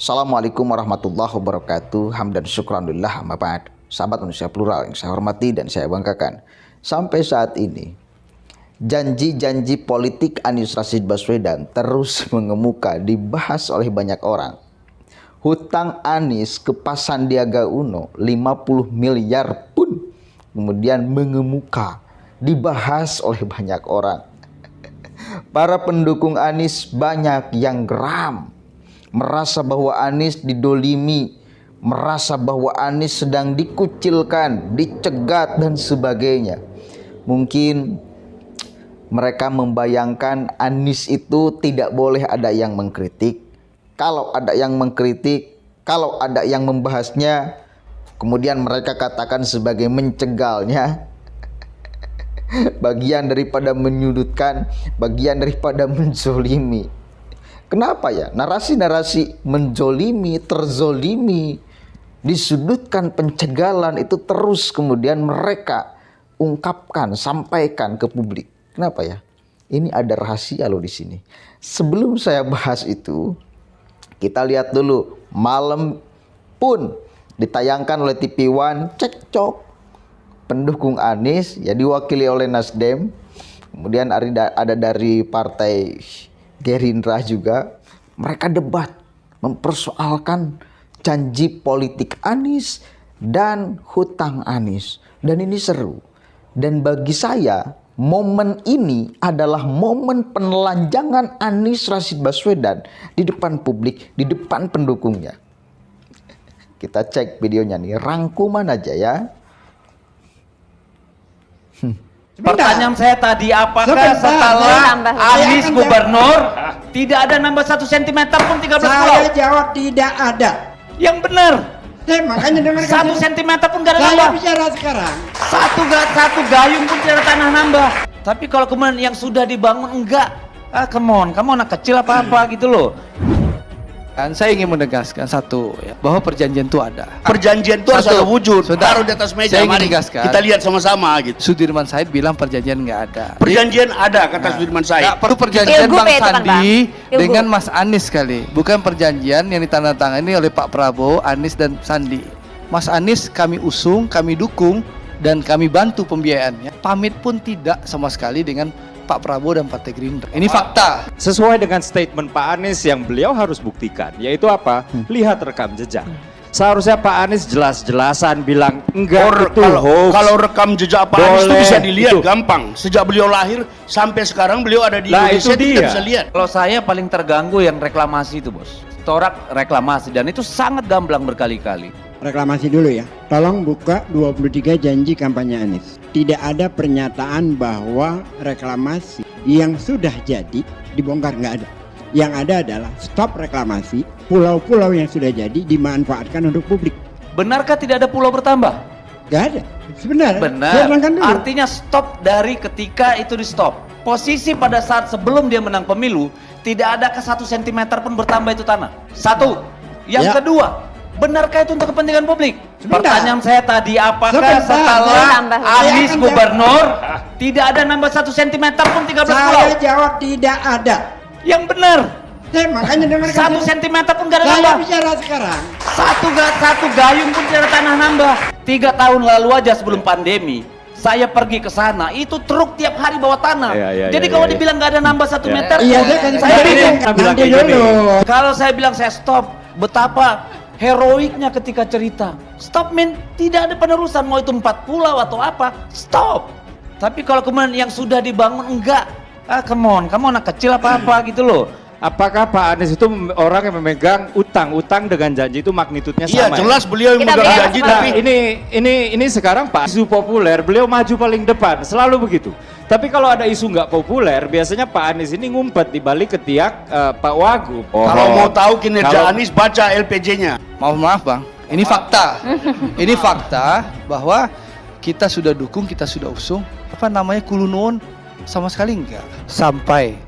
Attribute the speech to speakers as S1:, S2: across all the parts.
S1: Assalamualaikum warahmatullahi wabarakatuh. Hamdan syukranillah amma ba'd. Sahabat manusia plural yang saya hormati dan saya banggakan. Sampai saat ini janji-janji politik Anies Rashid Baswedan terus mengemuka, dibahas oleh banyak orang. Hutang Anies ke Pak Sandiaga Uno 50 miliar pun kemudian mengemuka, dibahas oleh banyak orang. Para pendukung Anies banyak yang geram, merasa bahwa Anies didolimi, merasa bahwa Anies sedang dikucilkan, dicegat dan sebagainya. Mungkin mereka membayangkan Anies itu tidak boleh ada yang mengkritik. Kalau ada yang mengkritik, kalau ada yang membahasnya, kemudian mereka katakan sebagai mencegalnya. Bagian daripada menyudutkan, bagian daripada menzolimi. Kenapa ya? Narasi-narasi menzolimi, terzolimi, disudutkan, pencegalan itu terus kemudian mereka ungkapkan, sampaikan ke publik. Kenapa ya? Ini ada rahasia loh di sini. Sebelum saya bahas itu, kita lihat dulu malam pun ditayangkan oleh TV One cekcok pendukung Anies ya diwakili oleh Nasdem, kemudian ada dari partai Gerindra juga. Mereka debat mempersoalkan janji politik Anies dan hutang Anies, dan ini seru. Dan bagi saya momen ini adalah momen penelanjangan Anies Rashid Baswedan di depan publik, di depan pendukungnya. Kita cek videonya nih, rangkuman aja ya.
S2: Pertanyaan saya tadi, apakah setelah Anies gubernur tidak ada nambah 1 cm pun 13 pulau?
S3: Saya jawab tidak ada.
S2: Yang benar.
S3: Makanya dengarkan
S2: 1 cm pun gak ada
S3: saya
S2: nambah.
S3: bicara sekarang.
S2: Satu gayung pun tidak ada tanah nambah. Tapi kalau kemudian yang sudah dibangun enggak, come on, kamu anak kecil apa gitu loh.
S4: Saya ingin menegaskan satu ya, bahwa perjanjian itu ada.
S5: Perjanjian itu harus ada wujud.
S4: Sudah.
S5: Taruh di atas meja,
S4: Saya ingin
S5: mari
S4: menegaskan.
S5: kita lihat sama-sama gitu.
S4: Sudirman Said bilang perjanjian nggak ada.
S5: Perjanjian ada kata Sudirman Said.
S4: Nggak perlu perjanjian
S6: Pilgub
S4: Bang
S6: ya itu kan,
S4: Sandi
S6: Bang?
S4: dengan Mas Anies kali. Bukan perjanjian yang ditandatangani oleh Pak Prabowo, Anies dan Sandi. Mas Anies kami usung, kami dukung, dan kami bantu pembiayaannya. Pamit pun tidak sama sekali dengan Pak Prabowo dan Partai Gerindra. Ini fakta.
S7: Sesuai dengan statement Pak Anies yang beliau harus buktikan, yaitu apa? Lihat rekam jejak. Seharusnya Pak Anies jelas-jelasan bilang enggak itu hoax.
S5: Kalau rekam jejak Pak Anies itu
S7: Boleh,
S5: bisa dilihat
S7: itu.
S5: gampang. Sejak beliau lahir sampai sekarang beliau ada di
S7: Nah,
S5: Indonesia,
S7: itu
S5: kita
S7: dia.
S5: bisa lihat.
S2: Kalau saya paling terganggu yang reklamasi itu, Bos. Torak reklamasi, dan itu sangat gamblang berkali-kali.
S3: Reklamasi dulu ya. Tolong buka 23 janji kampanye Anies. Tidak ada pernyataan bahwa reklamasi yang sudah jadi dibongkar, nggak ada. Yang ada adalah stop reklamasi, pulau-pulau yang sudah jadi dimanfaatkan untuk publik.
S2: Benarkah tidak ada pulau bertambah?
S3: Nggak ada. Sebenarnya. Saya
S2: Benar.
S3: terangkan dulu.
S2: Artinya stop dari ketika itu di stop. Posisi pada saat sebelum dia menang pemilu, tidak ada ke 1 cm pun bertambah itu tanah. Satu. Yang
S3: Ya.
S2: kedua, benarkah itu untuk kepentingan publik?
S3: Sebentar.
S2: Pertanyaan saya tadi, apakah
S3: Sebentar.
S2: setelah
S6: Tambah.
S2: Anies
S3: Saya akan
S2: gubernur tidak ada nambah 1 cm pun 13 pulau?
S3: Saya jawab tidak ada.
S2: Yang benar.
S3: Makanya dengarkan
S2: 1 cm pun gak ada
S3: saya
S2: nambah.
S3: bicara sekarang.
S2: Satu gayung pun tidak ada tanah nambah. 3 tahun lalu aja sebelum pandemi, saya pergi ke sana, itu truk tiap hari bawa tanah. Jadi kalau dibilang nggak ada nambah 1 meter,
S3: Iya, saya kan
S2: saya bingung.
S3: nanti dulu.
S2: Kalau saya bilang saya stop, betapa heroiknya ketika cerita. Stop men, tidak ada penerusan, mau itu 4 pulau atau apa, stop. Tapi kalau kemudian yang sudah dibangun enggak, come on, kamu anak kecil apa gitu loh.
S7: Apakah Pak Anies itu orang yang memegang utang dengan janji itu magnitudnya
S5: Iya,
S7: sama?
S5: jelas beliau yang
S6: Kita
S5: memegang
S6: bebas,
S5: janji,
S6: Pak.
S5: tapi
S7: Ini sekarang Pak isu populer, beliau maju paling depan, selalu begitu. Tapi kalau ada isu nggak populer, biasanya Pak Anies ini ngumpet di balik ketiak Pak Wagub.
S5: kalau mau tahu kinerja
S7: Kalau-
S5: Anies baca LPJ-nya.
S4: Maaf Bang, ini fakta. Ini fakta bahwa kita sudah dukung, kita sudah usung. Apa namanya, kulunun sama sekali enggak. Sampai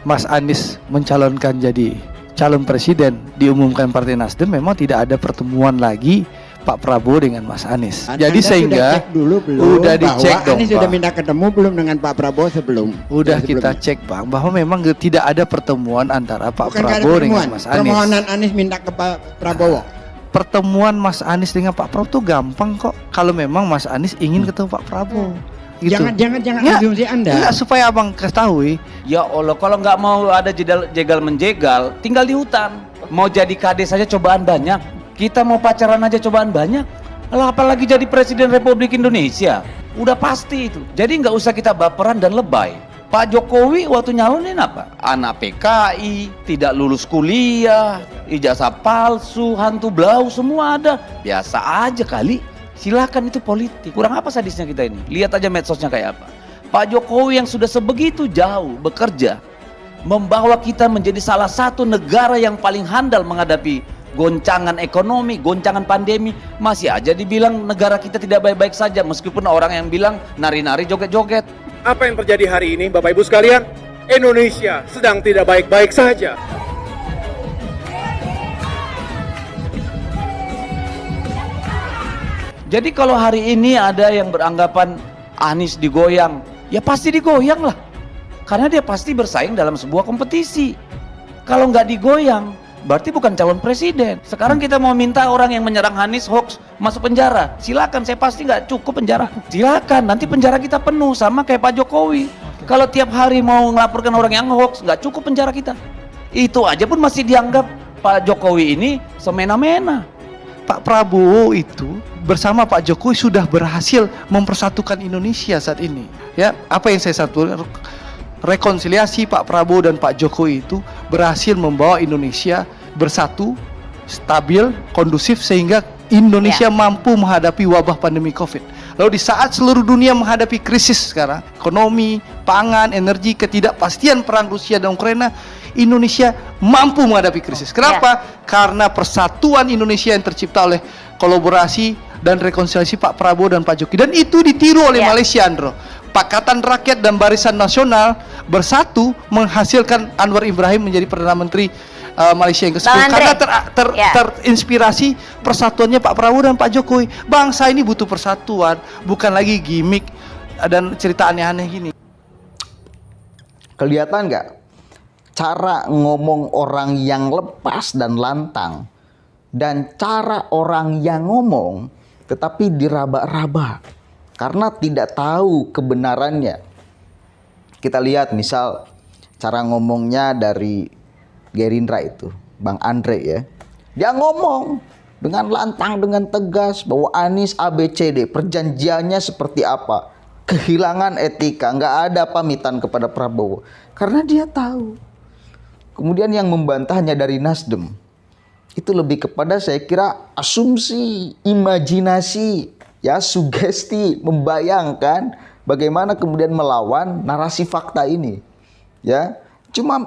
S4: Mas Anies mencalonkan jadi calon presiden, diumumkan Partai Nasdem, memang tidak ada pertemuan lagi Pak Prabowo dengan Mas Anies.
S3: Anda
S4: Jadi
S3: sudah
S4: sehingga
S3: cek dulu belum
S4: udah
S3: bahwa
S4: dicek dong,
S3: Anies sudah
S4: Pak.
S3: minta ketemu belum dengan Pak Prabowo sebelum?
S4: Udah
S3: sebelumnya?
S4: kita cek Bang bahwa memang tidak ada pertemuan antara Pak
S3: Bukan nggak ada
S4: Prabowo dengan
S3: pertemuan.
S4: Mas Anies.
S3: Permohonan Anies minta ke Pak Prabowo.
S4: Pertemuan Mas Anies dengan Pak Prabowo tuh gampang kok. Kalau memang Mas Anies ingin ketemu Pak Prabowo. Gitu.
S3: Jangan
S4: Nggak,
S3: asumsi Anda.
S4: Enggak, supaya Abang ketahui.
S2: Ya Allah, kalau nggak mau ada jegal menjegal, tinggal di hutan. Mau jadi kades saja cobaan banyak. Kita mau pacaran aja cobaan banyak. Lah apalagi jadi Presiden Republik Indonesia. Udah pasti itu. Jadi nggak usah kita baperan dan lebay. Pak Jokowi waktu nyalonin apa? Anak PKI, tidak lulus kuliah, ijazah palsu, hantu blau, semua ada. Biasa aja kali. Silakan, itu politik. Kurang apa sadisnya kita ini? Lihat aja medsosnya kayak apa. Pak Jokowi yang sudah sebegitu jauh bekerja, membawa kita menjadi salah satu negara yang paling handal menghadapi goncangan ekonomi, goncangan pandemi, masih aja dibilang negara kita tidak baik-baik saja, meskipun orang yang bilang nari-nari joget-joget.
S6: Apa yang terjadi hari ini, Bapak Ibu sekalian? Indonesia sedang tidak baik-baik saja.
S2: Jadi kalau hari ini ada yang beranggapan Anies digoyang, ya pasti digoyang lah. Karena dia pasti bersaing dalam sebuah kompetisi. Kalau nggak digoyang, berarti bukan calon presiden. Sekarang kita mau minta orang yang menyerang Anies hoax masuk penjara. Silakan, saya pasti nggak cukup penjara. Silakan, nanti penjara kita penuh sama kayak Pak Jokowi. Kalau tiap hari mau ngelaporkan orang yang hoax, nggak cukup penjara kita. Itu aja pun masih dianggap Pak Jokowi ini semena-mena.
S4: Pak Prabowo itu bersama Pak Jokowi sudah berhasil mempersatukan Indonesia saat ini. Ya, apa yang saya satu rekonsiliasi Pak Prabowo dan Pak Jokowi itu berhasil membawa Indonesia bersatu, stabil, kondusif sehingga Indonesia mampu menghadapi wabah pandemi Covid. Lalu di saat seluruh dunia menghadapi krisis sekarang, ekonomi, pangan, energi, ketidakpastian perang Rusia dan Ukraina, Indonesia mampu menghadapi krisis. Kenapa? Karena persatuan Indonesia yang tercipta oleh kolaborasi dan rekonsiliasi Pak Prabowo dan Pak Jokowi. Dan itu ditiru oleh Malaysia, Andro. Pakatan Rakyat dan Barisan Nasional bersatu menghasilkan Anwar Ibrahim menjadi Perdana Menteri Malaysia yang ke-10 karena terinspirasi persatuannya Pak Prabowo dan Pak Jokowi. Bangsa ini butuh persatuan, bukan lagi gimmick dan cerita aneh-aneh gini.
S1: Kelihatan nggak cara ngomong orang yang lepas dan lantang dan cara orang yang ngomong tetapi diraba-raba karena tidak tahu kebenarannya. Kita lihat misal cara ngomongnya dari Gerindra itu, Bang Andre ya. Dia ngomong dengan lantang, dengan tegas bahwa Anies ABCD, perjanjiannya seperti apa. Kehilangan etika, nggak ada pamitan kepada Prabowo. Karena dia tahu. Kemudian yang membantahnya dari Nasdem, itu lebih kepada saya kira asumsi, imajinasi, ya sugesti, membayangkan bagaimana kemudian melawan narasi fakta ini. Ya, cuma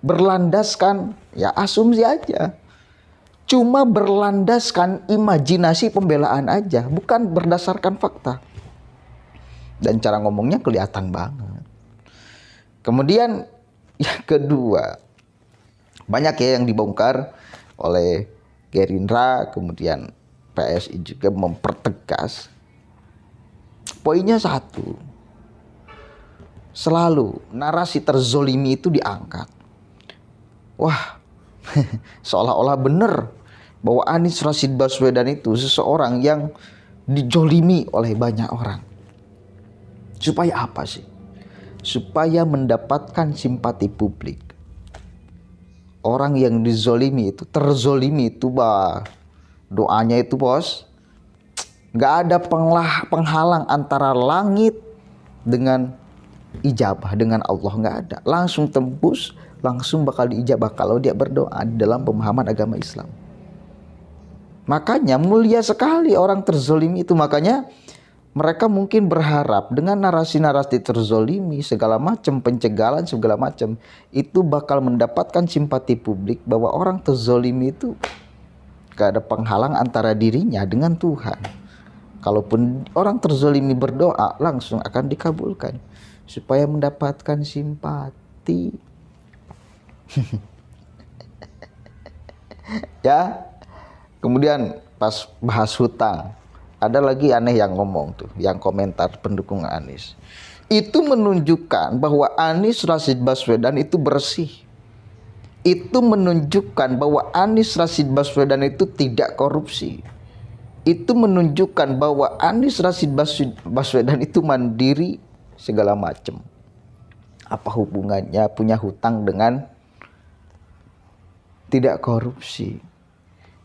S1: berlandaskan ya asumsi aja, cuma berlandaskan imajinasi pembelaan aja, bukan berdasarkan fakta. Dan cara ngomongnya kelihatan banget. Kemudian yang kedua, banyak ya yang dibongkar oleh Gerindra, kemudian PSI juga mempertegas. Poinnya satu, selalu narasi terzolimi itu diangkat. Wah, seolah-olah benar bahwa Anies Rashid Baswedan itu seseorang yang dijolimi oleh banyak orang. Supaya apa sih? Supaya mendapatkan simpati publik. Orang yang dizolimi itu, terzolimi itu, doanya itu bos, gak ada penghalang antara langit dengan ijabah, dengan Allah, gak ada. Langsung tembus, langsung bakal diijabah kalau dia berdoa dalam pemahaman agama Islam. Makanya mulia sekali orang terzolimi itu. Makanya mereka mungkin berharap dengan narasi-narasi terzolimi, segala macam pencegalan, segala macam, itu bakal mendapatkan simpati publik bahwa orang terzolimi itu gak ada penghalang antara dirinya dengan Tuhan. Kalaupun orang terzolimi berdoa, langsung akan dikabulkan supaya mendapatkan simpati. Ya, kemudian pas bahas hutang. Ada lagi aneh yang ngomong tuh, yang komentar pendukung Anies. Itu menunjukkan bahwa Anies Rashid Baswedan itu bersih. Itu menunjukkan bahwa Anies Rashid Baswedan itu tidak korupsi. Itu menunjukkan bahwa Anies Rashid Baswedan itu mandiri segala macam. Apa hubungannya punya hutang dengan tidak korupsi?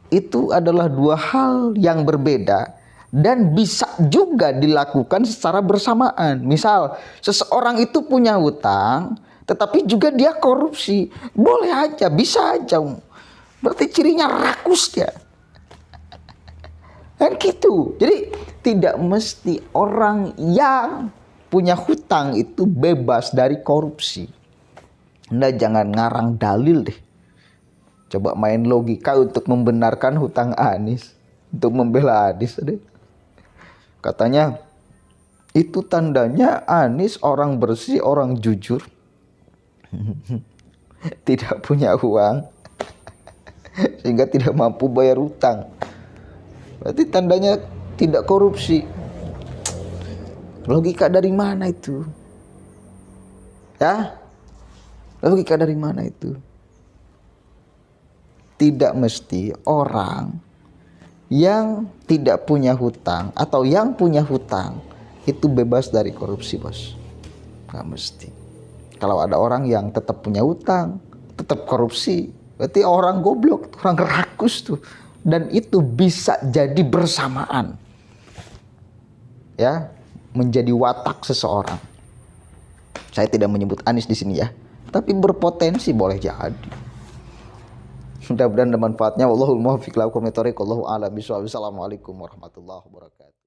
S1: Itu adalah dua hal yang berbeda dan bisa juga dilakukan secara bersamaan. Misal seseorang itu punya hutang tetapi juga dia korupsi, boleh aja, bisa aja. Berarti cirinya rakus dia. Kan gitu. Jadi tidak mesti orang yang punya hutang itu bebas dari korupsi. Anda jangan ngarang dalil deh. Coba main logika untuk membenarkan hutang Anies, untuk membela Anies deh. Katanya itu tandanya Anies orang bersih, orang jujur. Tidak punya uang sehingga tidak mampu bayar hutang. Berarti tandanya tidak korupsi. Logika dari mana itu? Ya? Logika dari mana itu? Tidak mesti orang yang tidak punya hutang atau yang punya hutang itu bebas dari korupsi, bos. Gak mesti. Kalau ada orang yang tetap punya hutang, tetap korupsi, berarti orang goblok, orang rakus tuh. Dan itu bisa jadi bersamaan. Ya, menjadi watak seseorang. Saya tidak menyebut Anies di sini ya, tapi berpotensi boleh jadi. Mudah-mudahan ada manfaatnya. Wallahul muwaffiq ila aqwamit thoriq. Wallahu a'lam bishawab. Assalamualaikum warahmatullahi wabarakatuh.